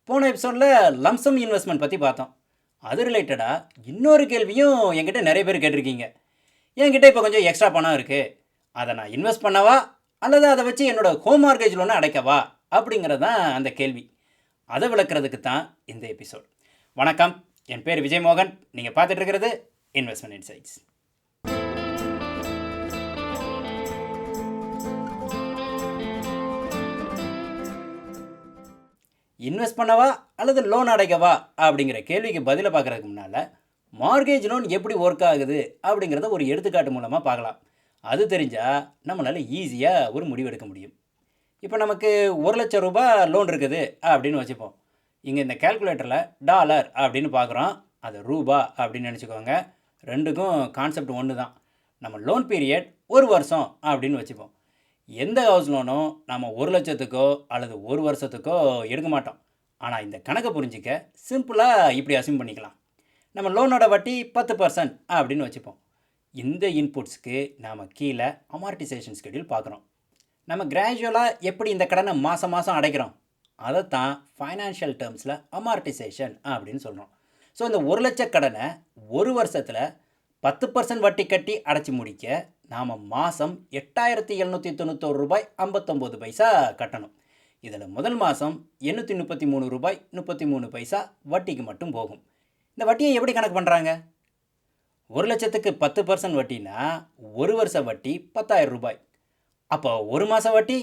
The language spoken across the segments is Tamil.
போன எபிசோடில் லம்சம் இன்வெஸ்ட்மெண்ட் பற்றி பார்த்தோம். அது ரிலேட்டடாக இன்னொரு கேள்வியும் என்கிட்ட நிறைய பேர் கேட்டிருக்கீங்க. என்கிட்ட இப்போ கொஞ்சம் எக்ஸ்ட்ரா பணம் இருக்குது, அதை நான் இன்வெஸ்ட் பண்ணவா அல்லது அதை வச்சு என்னோடய ஹோம் மார்கேஜ் லோனை அடைக்கவா அப்படிங்கிறது தான் அந்த கேள்வி. அதை விளக்குறதுக்கு தான் இந்த எபிசோட். வணக்கம், என் பேர் விஜயமோகன். நீங்கள் பார்த்துட்டு இருக்கிறது இன்வெஸ்ட்மெண்ட் இன்சைட்ஸ். இன்வெஸ்ட் பண்ணவா அல்லது லோன் அடைக்கவா அப்படிங்கிற கேள்விக்கு பதிலை பார்க்குறதுக்கு முன்னால் மார்கேஜ் லோன் எப்படி ஒர்க் ஆகுது அப்படிங்கிறத ஒரு எடுத்துக்காட்டு மூலமாக பார்க்கலாம். அது தெரிஞ்சால் நம்மளால் ஈஸியாக ஒரு முடிவு எடுக்க முடியும். இப்போ நமக்கு 1,00,000 ரூபாய் லோன் இருக்குது அப்படின்னு வச்சுப்போம். இங்கே இந்த கேல்குலேட்டரில் டாலர் அப்படின்னு பார்க்குறோம், அது ரூபா அப்படின்னு நினச்சிக்கோங்க. ரெண்டுக்கும் கான்செப்ட் ஒன்று தான். நம்ம லோன் பீரியட் 1 வருஷம் அப்படின்னு வச்சுப்போம். எந்த ஹவுஸ் லோனும் நம்ம 1,00,000க்கோ அல்லது 1 வருஷத்துக்கோ எடுக்க மாட்டோம். ஆனால் இந்த கணக்கை புரிஞ்சிக்க சிம்பிளாக இப்படி அசியூம் பண்ணிக்கலாம். நம்ம லோனோட வட்டி 10% அப்படின்னு வச்சுப்போம். இந்த இன்புட்ஸ்க்கு நாம் கீழே அமார்டிசேஷன் ஸ்கெடியூல் பார்க்குறோம். நம்ம கிராஜுவலாக எப்படி இந்த கடனை மாதம் மாதம் அடைக்கிறோம், அதைத்தான் ஃபைனான்ஷியல் டேர்ம்ஸில் அமார்டிசேஷன் அப்படின்னு சொல்கிறோம். ஸோ இந்த 1,00,000 கடனை 1 வருஷத்தில் 10% வட்டி கட்டி அடைச்சி முடிக்க நாம் மாதம் 8,791 ரூபாய் 59 பைசா கட்டணும். இதில் முதல் மாதம் 833 ரூபாய் 33 பைசா வட்டிக்கு மட்டும் போகும். இந்த வட்டியை எப்படி கணக்கு பண்ணுறாங்க? 1,00,000க்கு 10% வட்டினா 1 வருஷ வட்டி 10,000 ரூபாய். அப்போ ஒரு மாத வட்டி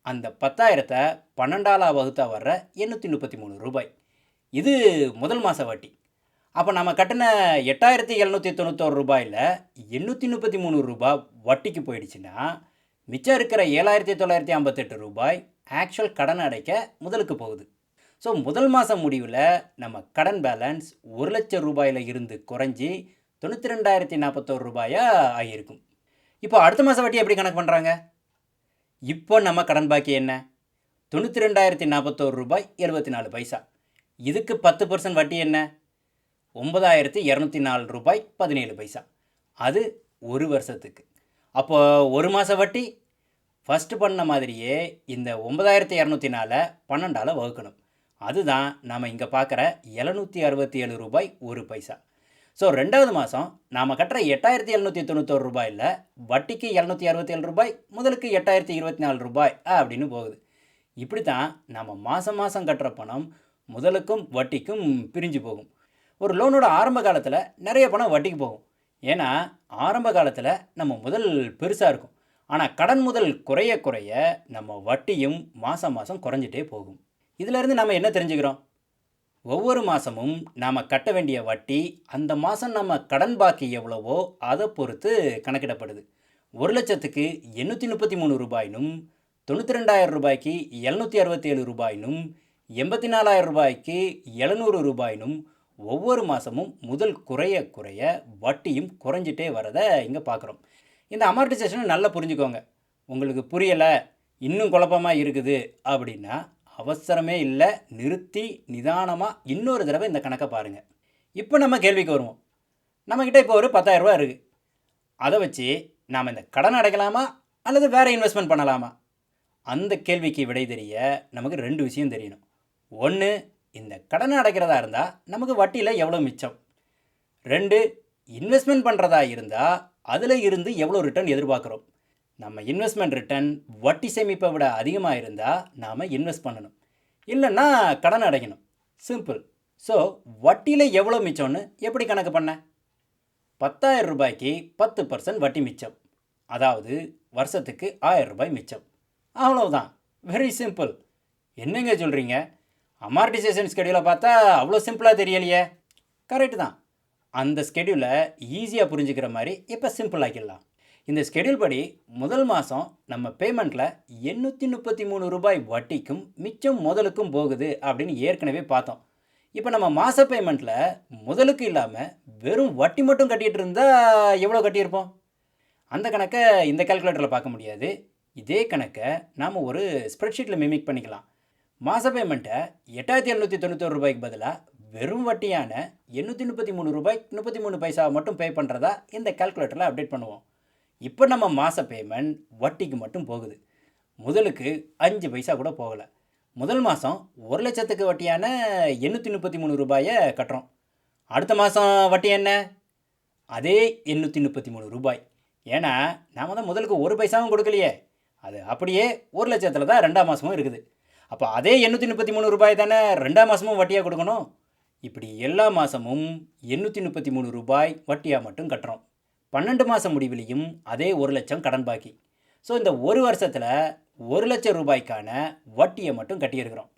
அந்த 10,000த்தை 12ஆல் வகுத்தா வர்ற 833 ரூபாய். இது முதல் மாத வட்டி. அப்போ நம்ம கட்டின 8,791 ரூபாயில் 833 ரூபாய் வட்டிக்கு போயிடுச்சுன்னா மிச்சம் இருக்கிற 7,958 ரூபாய் ஆக்சுவல் கடன் அடைக்க முதலுக்கு போகுது. ஸோ முதல் மாதம் முடிவில் நம்ம கடன் பேலன்ஸ் 1,00,000 ரூபாயில் இருந்து குறைஞ்சி 92,041 ரூபாயாக ஆகியிருக்கும். இப்போ அடுத்த மாதம் வட்டி எப்படி கணக்கு பண்ணுறாங்க? இப்போ நம்ம கடன் பாக்கி என்ன? 92,041 ரூபாய் 74 பைசா. இதுக்கு 10% வட்டி என்ன? 9,204 ரூபாய் 17 பைசா. அது ஒரு வருஷத்துக்கு. அப்போ ஒரு மாத வட்டி ஃபஸ்ட்டு பண்ண மாதிரியே இந்த 9,204 12ஆல் வகுக்கணும். அதுதான் நாம் இங்கே பார்க்குற 767 ரூபாய் 1 பைசா. ஸோ ரெண்டாவது மாதம் நாம் கட்டுற 8,791 ரூபாயில் வட்டிக்கு 767 ரூபாய், முதலுக்கு 8,024 ரூபாய் அப்படின்னு போகுது. இப்படி தான் நம்ம மாதம் மாதம் கட்டுற பணம் முதலுக்கும் வட்டிக்கும் பிரிஞ்சு போகும். ஒரு லோனோட ஆரம்ப காலத்தில் நிறைய பணம் வட்டிக்கு போகும். ஏன்னா ஆரம்ப காலத்தில் நம்ம முதல் பெருசாக இருக்கும். ஆனால் கடன் முதல் குறைய குறைய நம்ம வட்டியும் மாதம் மாதம் குறைஞ்சிட்டே போகும். இதிலேருந்து நம்ம என்ன தெரிஞ்சுக்கிறோம்? ஒவ்வொரு மாதமும் நாம் கட்ட வேண்டிய வட்டி அந்த மாதம் நம்ம கடன் பாக்கி எவ்வளவோ அதை பொறுத்து கணக்கிடப்படுது. 1,00,000க்கு 833 ரூபாயினும், 92,000 ரூபாய்க்கு 767 ரூபாயினும், 84,000 ரூபாய்க்கு 700 ரூபாயினும் ஒவ்வொரு மாதமும் முதல் குறைய குறைய வட்டியும் குறைஞ்சிட்டே வரதை இங்கே பார்க்குறோம். இந்த அமார்டிசேஷனை நல்லா புரிஞ்சுக்கோங்க. உங்களுக்கு புரியலை, இன்னும் குழப்பமாக இருக்குது அப்படின்னா அவசரமே இல்லை, நிறுத்தி நிதானமாக இன்னொரு தடவை இந்த கணக்கை பாருங்கள். இப்போ நம்ம கேள்விக்கு வருவோம். நம்மக்கிட்ட இப்போ ஒரு 10,000 ரூபா இருக்குது. அதை வச்சு நாம் இந்த கடன் அடைக்கலாமா அல்லது வேறு இன்வெஸ்ட்மெண்ட் பண்ணலாமா? அந்த கேள்விக்கு விடை தெரிய நமக்கு 2 விஷயம் தெரியணும். ஒன்று, இந்த கடனை அடைக்கிறதா இருந்தால் நமக்கு வட்டியில் எவ்வளோ மிச்சம். 2, இன்வெஸ்ட்மெண்ட் பண்ணுறதா இருந்தால் அதில் இருந்து எவ்வளோ ரிட்டர்ன் எதிர்பார்க்குறோம். நம்ம இன்வெஸ்ட்மெண்ட் ரிட்டர்ன் வட்டி சேமிப்பை விட அதிகமாக இருந்தால் நாம் இன்வெஸ்ட் பண்ணணும், இல்லைன்னா கடன் அடைக்கணும். சிம்பிள். ஸோ வட்டியில் எவ்வளோ மிச்சம்னு எப்படி கணக்கு பண்ண? 10,000 ரூபாய்க்கு 10% வட்டி மிச்சம், அதாவது வருஷத்துக்கு 1,000 ரூபாய் மிச்சம். அவ்வளோதான். Very simple. என்னங்க சொல்கிறீங்க? அமார்டிசேஷன் ஸ்கெடியூலை பார்த்தா அவ்வளோ சிம்பிளாக தெரியலையே. கரெக்டு தான். அந்த ஸ்கெடியூலை ஈஸியாக புரிஞ்சுக்கிற மாதிரி இப்போ சிம்பிள் ஆக்கிடலாம். இந்த ஸ்கெடியூல் படி முதல் மாதம் நம்ம பேமெண்ட்டில் 833 ரூபாய் வட்டிக்கும் மிச்சம் முதலுக்கும் போகுது அப்படின்னு ஏற்கனவே பார்த்தோம். இப்போ நம்ம மாத பேமெண்ட்டில் முதலுக்கு இல்லாமல் வெறும் வட்டி மட்டும் கட்டிகிட்டு இருந்தால் எவ்வளோ கட்டியிருப்போம்? அந்த கணக்கை இந்த கால்குலேட்டரில் பார்க்க முடியாது. இதே கணக்கை நாம் ஒரு ஸ்ப்ரெட்ஷீட்டில் மிமிக் பண்ணிக்கலாம். மாத பேமெண்ட்டை 8,791 ரூபாய்க்கு பதிலாக வெறும் வட்டியான 833 ரூபாய் 33 பைசா மட்டும் பே பண்ணுறதா இந்த கால்குலேட்டரில் அப்டேட் பண்ணுவோம். இப்போ நம்ம மாத பேமெண்ட் வட்டிக்கு மட்டும் போகுது. முதலுக்கு 5 பைசா கூட போகலை. முதல் மாதம் 1,00,000க்கு வட்டியான 833 ரூபாயை கட்டுறோம். அடுத்த மாதம் வட்டி என்ன? அதே 833 ரூபாய். ஏன்னா நாம் தான் முதலுக்கு ஒரு பைசாவும் கொடுக்கலையே, அது அப்படியே 1,00,000த்தில் தான் 2ஆம் மாதமும் இருக்குது. அப்போ அதே 833 ரூபாய் தானே 2ஆம் மாதமும் வட்டியாக கொடுக்கணும். இப்படி எல்லா மாதமும் 833 ரூபாய் வட்டியாக மட்டும் கட்டுறோம். 12 மாதம் முடிவிலையும் அதே 1,00,000 கடன் பாக்கி. ஸோ இந்த ஒரு வருஷத்தில் 1,00,000 ரூபாய்க்கான வட்டியை மட்டும் கட்டியிருக்கிறோம்.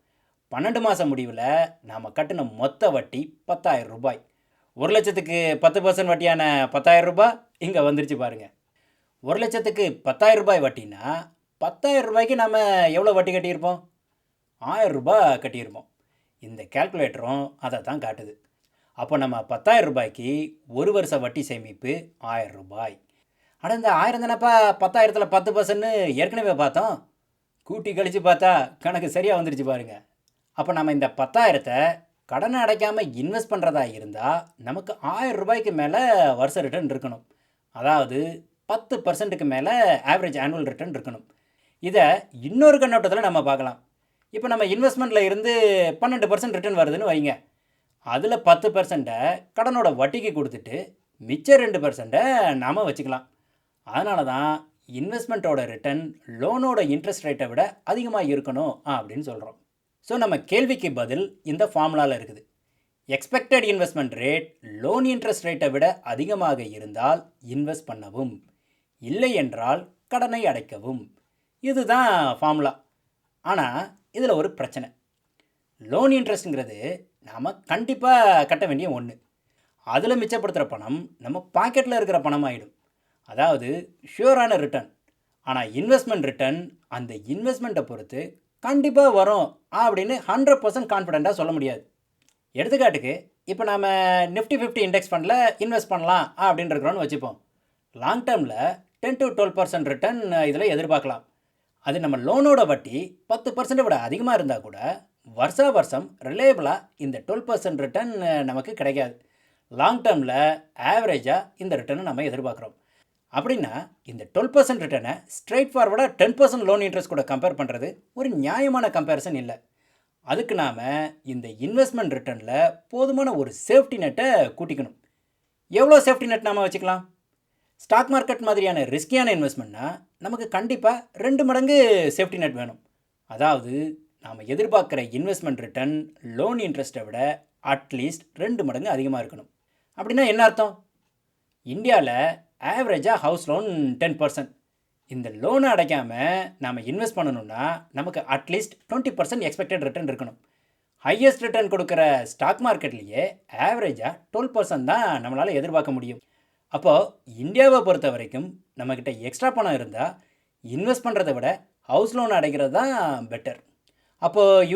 12 மாதம் முடிவில் நாம் கட்டின மொத்த வட்டி 10,000 ரூபாய். 1,00,000க்கு 10% வட்டியான 10,000 ரூபாய் இங்கே வந்துருச்சு பாருங்கள். 1,00,000க்கு 10,000 ரூபாய் வட்டினா 10,000 ரூபாய்க்கு நாம் எவ்வளோ வட்டி கட்டியிருப்போம்? 1,000 ரூபாய் கட்டியிருப்போம். இந்த கால்குலேட்டரும் அதை தான் காட்டுது. அப்போ நம்ம 10,000 ரூபாய்க்கு ஒரு வருஷ வட்டி சேமிப்பு 1,000 ரூபாய். ஆனால் இந்த 1000 தானப்பா 10,000த்தில் 10%ன்னு ஏற்கனவே பார்த்தோம். கூட்டி கழித்து பார்த்தா கணக்கு சரியாக வந்துருச்சு பாருங்கள். அப்போ நம்ம இந்த 10,000த்தை கடனை அடைக்காமல் இன்வெஸ்ட் பண்ணுறதா இருந்தால் நமக்கு 1,000 ரூபாய்க்கு மேலே வருஷ ரிட்டர்ன் இருக்கணும். அதாவது 10%க்கு மேலே ஆவரேஜ் ஆனுவல் ரிட்டர்ன் இருக்கணும். இதை இன்னொரு கண்ணோட்டத்தில் நம்ம பார்க்கலாம். இப்போ நம்ம இன்வெஸ்ட்மெண்ட்டில் இருந்து 12% ரிட்டர்ன் வருதுன்னு வைங்க. அதில் 10%ஐ கடனோட வட்டிக்கு கொடுத்துட்டு மிச்ச 2%ஐ நாம் வச்சுக்கலாம். அதனால தான் இன்வெஸ்ட்மெண்ட்டோட ரிட்டர்ன் லோனோட இன்ட்ரெஸ்ட் ரேட்டை விட அதிகமாக இருக்கணும் அப்படின்னு சொல்கிறோம். ஸோ நம்ம கேள்விக்கு பதில் இந்த ஃபார்முலாவில் இருக்குது. Expected investment rate loan interest ரேட்டை விட அதிகமாக இருந்தால் இன்வெஸ்ட் பண்ணவும், இல்லை என்றால் கடனை அடைக்கவும். இதுதான் ஃபார்முலா. ஆனால் இதில் ஒரு பிரச்சனை. லோன் இன்ட்ரெஸ்ட்டுங்கிறது நாம் கண்டிப்பாக கட்ட வேண்டிய ஒன்று. அதில் மிச்சப்படுத்துகிற பணம் நம்ம பாக்கெட்டில் இருக்கிற பணம் ஆகிடும். அதாவது ஷியூரான ரிட்டர்ன். ஆனால் இன்வெஸ்ட்மெண்ட் ரிட்டர்ன் அந்த இன்வெஸ்ட்மெண்ட்டை பொறுத்து கண்டிப்பாக வரும் அப்படின்னு 100% கான்ஃபிடெண்ட்டாக சொல்ல முடியாது. எடுத்துக்காட்டுக்கு இப்போ நாம் நிஃப்டி 50 இண்டெக்ஸ் ஃபண்டில் இன்வெஸ்ட் பண்ணலாம் அப்படின்னு இருக்கிறோன்னு வச்சுப்போம். லாங் டேர்மில் 10 to 12% ரிட்டர்ன் இதில் எதிர்பார்க்கலாம். அது நம்ம லோனோட வட்டி 10% விட அதிகமாக இருந்தால் கூட வருஷம் ரிலேபிளாக இந்த 12% ரிட்டர்ன் நமக்கு கிடைக்காது. லாங் டேர்மில் ஆவரேஜாக இந்த ரிட்டர்னை நம்ம எதிர்பார்க்குறோம். அப்படின்னா இந்த 12% ரிட்டர்னை ஸ்ட்ரெயிட் ஃபார்வர்டாக 10% லோன் இன்ட்ரெஸ்ட் கூட கம்பேர் பண்ணுறது ஒரு நியாயமான கம்பேரிசன் இல்லை. அதுக்கு நாம் இந்த இன்வெஸ்ட்மெண்ட் ரிட்டர்னில் போதுமான ஒரு சேஃப்டி நெட்டை கூட்டிக்கணும். எவ்வளோ சேஃப்டி நெட் நாம் வச்சுக்கலாம்? ஸ்டாக் மார்க்கெட் மாதிரியான ரிஸ்கியான இன்வெஸ்ட்மெண்ட்னா நமக்கு கண்டிப்பாக 2 மடங்கு சேஃப்டி நெட் வேணும். அதாவது நாம் எதிர்பார்க்குற இன்வெஸ்ட்மெண்ட் ரிட்டர்ன் லோன் இன்ட்ரெஸ்ட்டை விட அட்லீஸ்ட் 2 மடங்கு அதிகமாக இருக்கணும். அப்படின்னா என்ன அர்த்தம்? இந்தியாவில் ஆவரேஜாக ஹவுஸ் லோன் 10%. இந்த லோனை அடைக்காமல் நாம் இன்வெஸ்ட் பண்ணணுன்னா நமக்கு அட்லீஸ்ட் 20% எக்ஸ்பெக்டட் ரிட்டர்ன் இருக்கணும். ஹையஸ்ட் ரிட்டர்ன் கொடுக்குற ஸ்டாக் மார்க்கெட்லேயே ஆவரேஜாக 12% தான் நம்மளால் எதிர்பார்க்க முடியும். அப்போது இந்தியாவை பொறுத்த வரைக்கும் நம்மக்கிட்ட எக்ஸ்ட்ரா பணம் இருந்தால் இன்வெஸ்ட் பண்ணுறதை விட ஹவுஸ் லோன் அடைக்கிறது தான் பெட்டர். அப்போது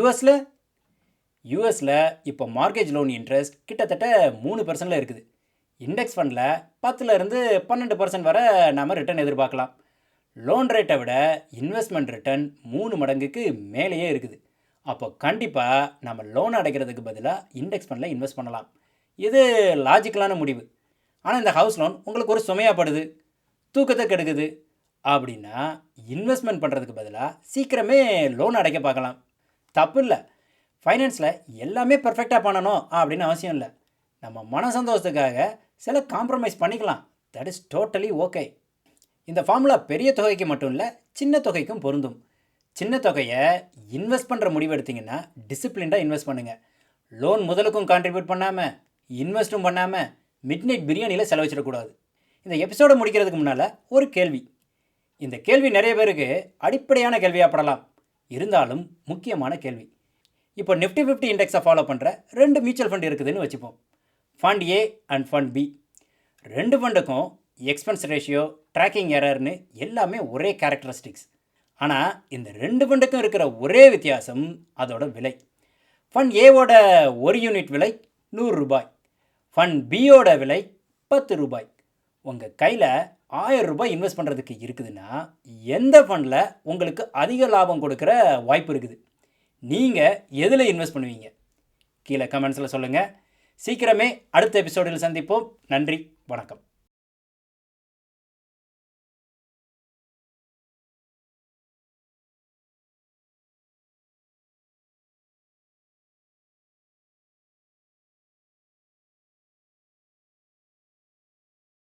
யூஎஸில் இப்போ மார்கேஜ் லோன் இன்ட்ரெஸ்ட் கிட்டத்தட்ட 3% இருக்குது. இண்டெக்ஸ் ஃபண்டில் 10லேருந்து 12% வரை நாம் ரிட்டர்ன் எதிர்பார்க்கலாம். லோன் ரேட்டை விட இன்வெஸ்ட்மெண்ட் ரிட்டர்ன் 3 மடங்குக்கு மேலேயே இருக்குது. அப்போ கண்டிப்பாக நம்ம லோன் அடைக்கிறதுக்கு பதிலாக இண்டெக்ஸ் ஃபண்டில் இன்வெஸ்ட் பண்ணலாம். இது லாஜிக்கலான முடிவு. ஆனால் இந்த ஹவுஸ் லோன் உங்களுக்கு ஒரு சுமையாகப்படுது, தூக்கத்தை கெடுக்குது அப்படின்னா இன்வெஸ்ட்மெண்ட் பண்ணுறதுக்கு பதிலாக சீக்கிரமே லோன் அடைக்க பார்க்கலாம். தப்பு இல்லை. ஃபைனான்ஸில் எல்லாமே பர்ஃபெக்டாக பண்ணணும் அப்படின்னு அவசியம் இல்லை. நம்ம மன சந்தோஷத்துக்காக சில காம்ப்ரமைஸ் பண்ணிக்கலாம். That is totally okay. இந்த ஃபார்முலா பெரிய தொகைக்கு மட்டும் இல்லை, சின்ன தொகைக்கும் பொருந்தும். சின்ன தொகையை இன்வெஸ்ட் பண்ணுற முடிவு எடுத்திங்கன்னா டிசிப்ளின்டாக இன்வெஸ்ட் பண்ணுங்கள். லோன் முதலுக்கும் கான்ட்ரிபியூட் பண்ணாமல் இன்வெஸ்ட்டும் பண்ணாமல் மிட்நைட் பிரியாணியில் செலவச்சிடக்கூடாது. இந்த எபிசோடை முடிக்கிறதுக்கு முன்னால் ஒரு கேள்வி. இந்த கேள்வி நிறைய பேருக்கு அடிப்படையான கேள்வியாக படலாம், இருந்தாலும் முக்கியமான கேள்வி. இப்போ நிஃப்டி 50 இண்டெக்ஸை ஃபாலோ பண்ணுற 2 மியூச்சுவல் ஃபண்ட் இருக்குதுன்னு வச்சுப்போம். Fund A and fund B. 2 ஃபண்டுக்கும் எக்ஸ்பென்ஸ் ரேஷியோ, ட்ராக்கிங் எரர்னு எல்லாமே ஒரே கேரக்டரிஸ்டிக்ஸ். ஆனால் இந்த 2 ஃபண்டுக்கும் இருக்கிற ஒரே வித்தியாசம் அதோட விலை. ஃபண்ட் ஏவோட ஒரு யூனிட் விலை 100 ரூபாய், ஃபண்ட் பியோட விலை 10 ரூபாய். உங்கள் கையில் 1000 ரூபாய் இன்வெஸ்ட் பண்ணுறதுக்கு இருக்குதுன்னா எந்த ஃபண்டில் உங்களுக்கு அதிக லாபம் கொடுக்குற வாய்ப்பு இருக்குது? நீங்கள் எதில் இன்வெஸ்ட் பண்ணுவீங்க? கீழே கமெண்ட்ஸில் சொல்லுங்கள். சீக்கிரமே அடுத்த எபிசோடில் சந்திப்போம். நன்றி, வணக்கம்.